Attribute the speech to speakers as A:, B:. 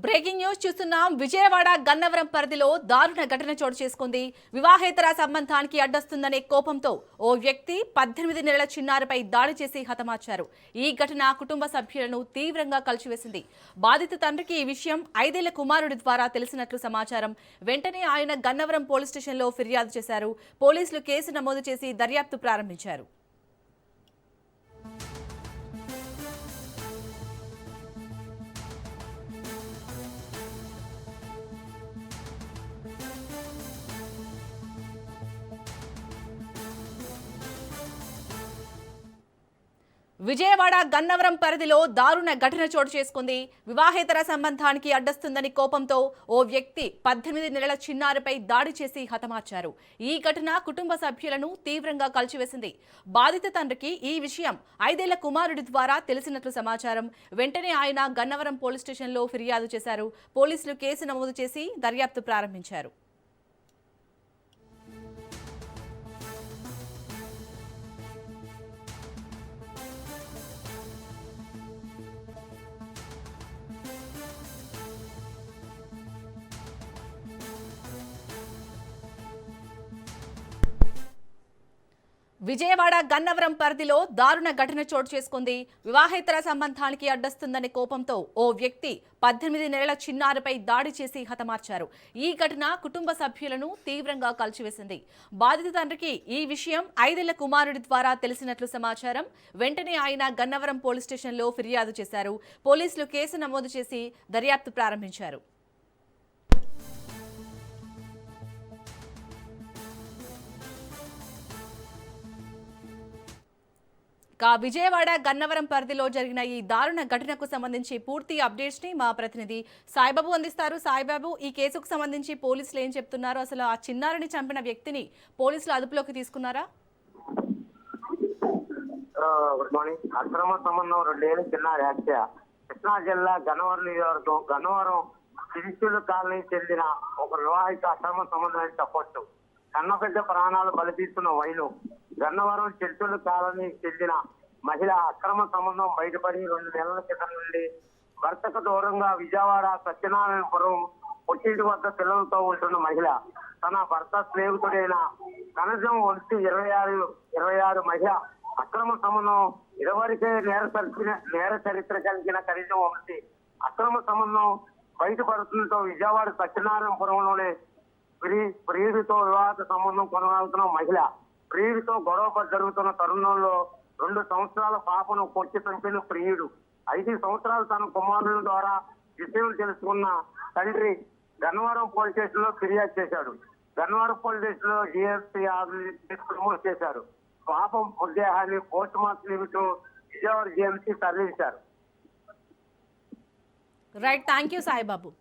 A: Breaking news చూస్తున్నాం. విజయవాడ గన్నవరం పరిధిలో దారుణ ఘటన చోటు చేసుకుంది. వివాహేతర సంబంధానికి అడ్డొస్తుందనే కోపంతో ఓ వ్యక్తి 18 నెలల చిన్నారిపై దాడి చేసి హతమార్చారు. ఈ ఘటన కుటుంబ సభ్యులను తీవ్రంగా కలిచివేసింది. బాధిత తండ్రికి ఈ విషయం 5 ఏళ్ల కుమారుడి ద్వారా తెలిసినట్లు సమాచారం. వెంటనే ఆయన గన్నవరం పోలీస్ స్టేషన్లో ఫిర్యాదు చేశారు. పోలీసులు కేసు నమోదు చేసి దర్యాప్తు ప్రారంభించారు. విజయవాడ గన్నవరం పరిధిలో దారుణ ఘటన చోటు చేసుకుంది. వివాహేతర సంబంధానికి అడ్డొస్తుందని కోపంతో ఓ వ్యక్తి 18 నెలల చిన్నారిపై దాడి చేసి హతమార్చారు. ఈ ఘటన కుటుంబ సభ్యులను తీవ్రంగా కలిచివేసింది. బాధిత తండ్రికి ఈ విషయం 5 ఏళ్ల కుమారుడి ద్వారా తెలిసినట్లు సమాచారం. వెంటనే ఆయన గన్నవరం పోలీస్ స్టేషన్లో ఫిర్యాదు చేశారు. పోలీసులు కేసు నమోదు చేసి దర్యాప్తు ప్రారంభించారు. విజయవాడ గన్నవరం పరిధిలో దారుణ ఘటన చోటు చేసుకుంది. వివాహేతర సంబంధానికి అడ్డొస్తుందనే కోపంతో ఓ వ్యక్తి 18 నెలల చిన్నారిపై దాడి చేసి హతమార్చారు. ఈ ఘటన కుటుంబ సభ్యులను తీవ్రంగా కలిచివేసింది. బాధిత తండ్రికి ఈ విషయం 5 ఏళ్ల కుమారుడి ద్వారా తెలిసినట్లు సమాచారం. వెంటనే ఆయన గన్నవరం పోలీస్ స్టేషన్లో ఫిర్యాదు చేశారు. పోలీసులు కేసు నమోదు చేసి దర్యాప్తు ప్రారంభించారు. విజయవాడ గన్నవరం పరిధిలో జరిగిన ఈ దారుణ ఘటనకు సంబంధించి పూర్తి అప్డేట్స్ ని మా ప్రతినిధి సాయిబాబు అందిస్తారు. సాయిబాబు, ఈ కేసుకు సంబంధించి పోలీసులు ఏం చెప్తున్నారు? అసలు ఆ చిన్నారిని చంపిన వ్యక్తిని పోలీసులు అదుపులోకి తీసుకున్నారా?
B: Good morning. అక్రమ సంబంధం 2 ఏళ్ల చిన్నారి హత్య కృష్ణా జిల్లా గన్నవరం నియోజకవర్గం గన్నవరం సిరిసిల్ల కాలనీ చెందిన ఒక వివాహిత అక్రమ సంబంధాన్ని చెప్పొచ్చు. కన్నబిడ్డ ప్రాణాలు బలితీస్తున్న వైను గన్నవరం చిరుచుల కాలనీ చెందిన మహిళ అక్రమ సంబంధం బయటపడి 2 నెలల క్రితం నుండి భర్తకు దూరంగా విజయవాడ సత్యనారాయణపురం పుట్టింటి వద్ద పిల్లలతో ఉంటున్న మహిళ తన భర్త స్నేహితుడైన కనజం వంటి 26 మహిళ అక్రమ సంబంధం ఇదివరకే నేర చరిత్ర కలిగిన కనీసం వంటి అక్రమ సంబంధం బయటపడుతుండటంతో విజయవాడ సత్యనారాయణపురంలోనే ప్రియుడితో వివాహ సంబంధం కొనసాగుతున్న మహిళ ప్రియుడితో గొడవ జరుగుతున్న తరుణంలో 2 సంవత్సరాల పాపను కొట్టి చంపిన ప్రియుడు 5 సంవత్సరాలు తన కుమారుల ద్వారా విషయం తెలుసుకున్న తండ్రి గన్నవరం పోలీస్ స్టేషన్ లో ఫిర్యాదు చేశాడు. గన్నవరం పోలీస్ స్టేషన్ లో జిఎస్పీ నమోదు చేశారు. పాపం మృతదేహాన్ని పోస్ట్ మార్టం నిమిత్తం విజయవాడ జిఎంసీ తరలించారు.
A: Right, thank you Saibaba.